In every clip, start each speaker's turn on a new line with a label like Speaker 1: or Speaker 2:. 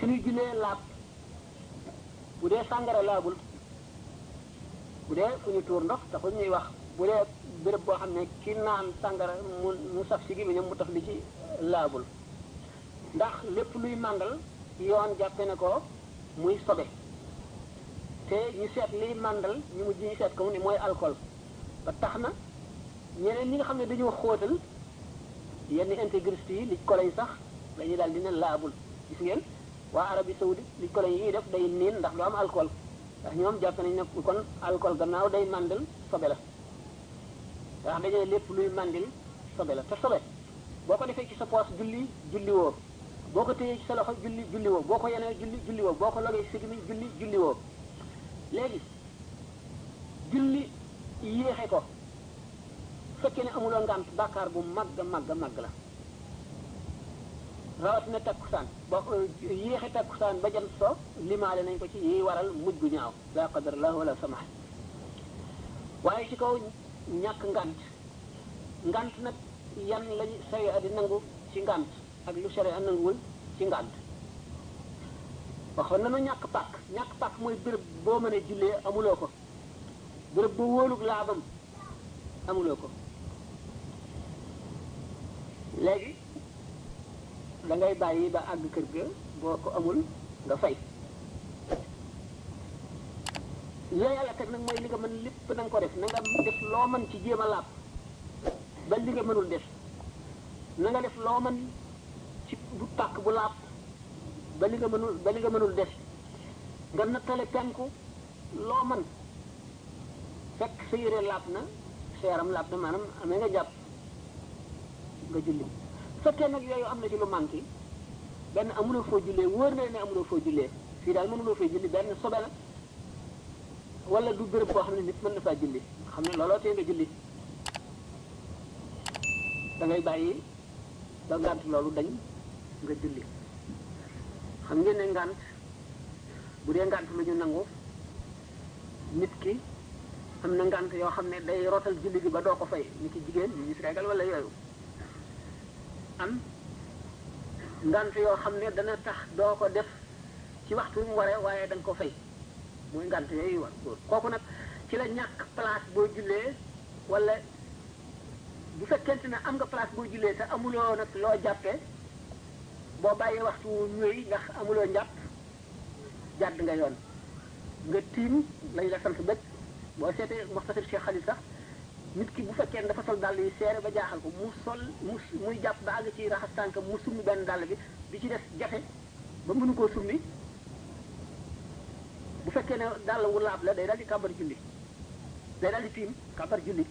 Speaker 1: suñuy jullee laab bu dee sàngara laabul bu dee fu ñu tuur ndox taxul ñuy wax bu dee béréb boo xam ne ki naan sàngara mu saf si gémmiñam mu tax li ci laabul ndax lépp luy màndal yoon jàppe ne ko muy sobe te ñu seet liy màndal ñu mujj ñu seet ko mu ne mooy alcool ba tax na ñeneen ñi nga xam ne dañoo xóotal yenn intégriste yi li kole yi sax dañuy daal dina laabul gis ngeen waa Arabie Saoudite li kole yi def day niin ndax du am alcool ndax ñoom jàpp nañ ne kon alcool gannaaw day màndal sobe la ndax dañu ne lépp luy màndil sobe la te sobe boo ko defee ci sa poos julli julli woo boo ko téyee ci sa loxo julli julli woo boo ko yenee julli julli woo boo ko logee ci sigmi julli julli woo léegi julli yéexe ko fekkee ne amuloo ngànt bàkkaar bu màgg màgg màgg la rawatina takkusaan boo yéexe takkusaan ba jant so limaale nañ ko ci yi waral mujj gu ñaaw la qadar la wala samax waaye ci kaw ñàkk ngànt nag yan lañu sharia di nangu ci ngànt ak lu sharia nanguwul ci ngànt waxoon nañu ñàkk pàkk mooy béréb boo mënee jullee amuloo ko béréb boo wóolug laabam amuloo ko léegi da ngay bàyyi ba àgg kër ga boo ko amul nga fay yooyu yàlla teg nag mooy li nga mën lépp na nga ko def na nga def loo mën ci jéem a laab ba li nga mënul def na nga def loo mën ci bu tàkk bu laab ba li nga mënul def nga nattale penku loo mën fekk sa yére laab na sa yaram laab na maanaam amee nga jàpp nga julli fekkee nag yooyu am na ci lu manqué benn amuloo foo jullee wóor na ne amuloo foo jullee fii daal mënuloo foo julli benn sobe la wala du béréb boo xam ne nit mën na faa julli xam ne looloo tee nga julli da ngay bàyyi ba ngànt loolu dañ nga julli xam ngeen ne ngànt bu dee ngànt lu ñu nangu nit ki am na ngànt yoo xam ne day rotal julli gi ba doo ko fay ni ki jigéen ñu gis régal wala yooyu am ngànt yoo xam ne dana tax doo ko def ci waxtu mu waree waaye da nga ko fay mooy ngànt yooyu war góor kooku nag ci la ñàkk place boo jullee wala bu fekkente ne am nga place boo jullee te amuloo nag loo jàppee boo bàyyee waxtu ñëw ndax amuloo njàpp jàdd nga yoon nga tiim lañ la sant bëgg boo seetee Muxtasar Cheikh Khalil sax nit ki bu fekkee dafa sol dàll yi seere ba jaaxal ko muy jàpp ba àgg ci raxas tànkam mu summi benn dàll bi ci des jafe ba mënu koo summi bu fekkee ne dàll wu laab la day daal di kàbbar julli day daal di tiim kàbbar julli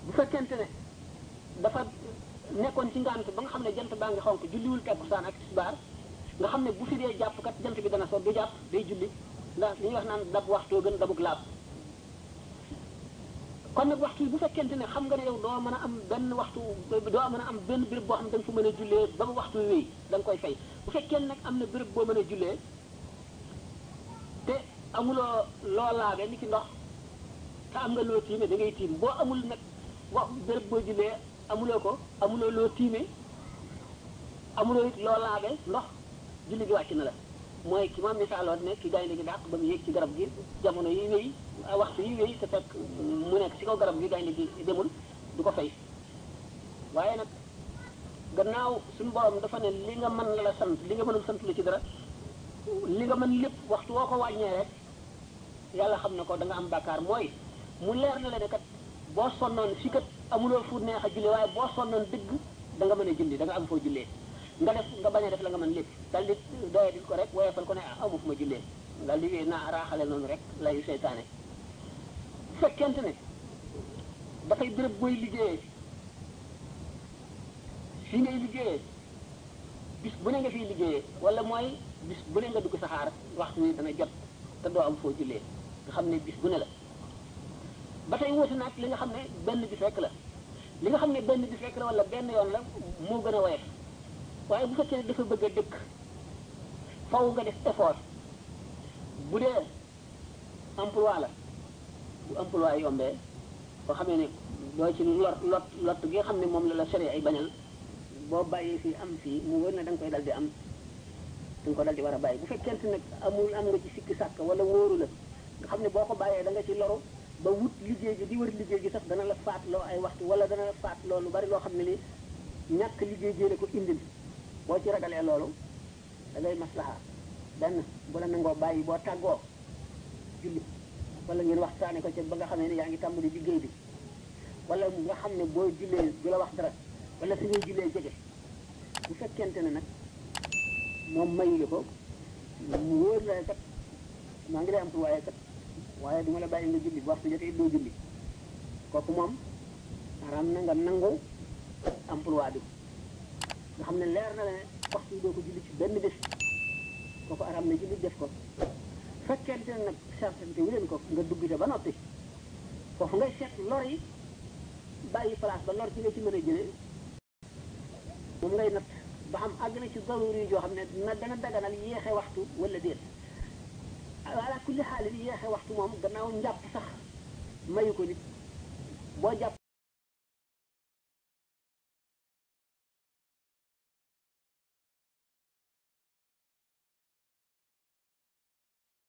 Speaker 1: bu fekkente ne dafa nekkoon ci ngànt ba nga xam ne jant baa ngi xonk julliwul takkusaan ak tisbaar nga xam ne bu fi dee jàpp kat jant bi dana so du jàpp day julli ndax li ñuy wax naan dab waxtoo gën dabug laab kon nag waxtu yi bu fekkente ne xam nga ne yow doo mën a am benn waxtu doo mën a am benn béréb boo xam ne da nga fa mën a jullee ba mu waxtu wéy da nga koy fay bu fekkee nag am na béréb boo mën a jullee te amuloo loo laabe ni ki ndox te am nga loo tiime da ngay tiim boo amul nag wax béréb boo jullee amuloo ko amuloo loo tiime amuloo it loo laabe ndox julli gi wàcc na la mooy ki ma misaaloon ne ki gaynde gi dàq ba mu yéeg ci garab gi jamono yi wéy waxtu yi wéy te fekk mu nekk ci kaw garab gi gaynde gi demul du ko fay waaye nag gannaaw suñu borom dafa ne li nga mën la sant li nga mënul sant la ci dara li nga mën lépp waxtu woo ko wàññee rek yàlla xam na ko da nga am bàkkaar mooy mu leer na la ne kat boo sonnoon si kat amuloo fu neex a julli waaye boo sonnoon dëgg da nga mën a julli da nga am foo jullee nga def nga bañ a def la nga mën lépp dal di doye dil ko rek woyefal ko ne amu fu ma jullee dal di naa raaxale noonu rek layu seytaane bu fekkente ne dafay béréb booy liggéeyee fii ngay liggéeyee bis bu ne nga fiy liggéeyee wala mooy bis bu ne nga dugg saxaar waxtu wi dana jot te doo am foo jullee nga xam ne bis bu ne la ba tey wuute nag li nga xam ne benn bis rek la li nga xam ne benn bis rek la wala benn yoon la moo gën a woyof waaye bu fekkee ne dafa bëgg a dëkk faw nga def effort bu dee emploi la bu emploi yombee boo xamee ne doo ci lot gi nga xam ne moom la la sere ay bañal boo bàyyee fii am fii mu wër na da nga koy dal di am nga ko dal di war a bàyyi bu fekkente nag amul am nga ci sikki sàkk wala wóoru la nga xam ne boo ko bàyyee da nga ci loru ba wut liggéey gi di wër liggéey gi sax dana la faat loo ay waxtu wala dana la faat loolu bari loo xam ne li ñàkk liggéey gi la ko indil boo ci ragalee loolu da ngay maslaha benn bu la nangoo bàyyi boo tàggoo julli wala ngeen waxtaane ko ca ba nga xamee ne yaa ngi tàmbali liggéey bi wala nga xam ne boo jullee du la wax dara wala fi ngay jullee jege bu fekkente ne nag moom mayu ko mu wóor la kat maa ngi lay am pour waaye kat waaye duma la bàyyi nga julli bu waxtu jotee doo julli kooku moom araam na nga nangu emploi bi nga xam ne leer na la ne waxtu doo ko julli ci benn bés kooku araam na julli def ko fekkente ne nag sartante wu leen ko nga dugg te ba noppi foofu ngay seet lor yi bàyyi place ba lor ci nga ci mën a jëlee moom ngay natt ba xam àgg na ci daruri yi joo xam ne na dana daganal yéexe waxtu wala déet ala kulli xaalin yéexe waxtu moom gannaaw njàpp sax mayu ko nit boo jàpp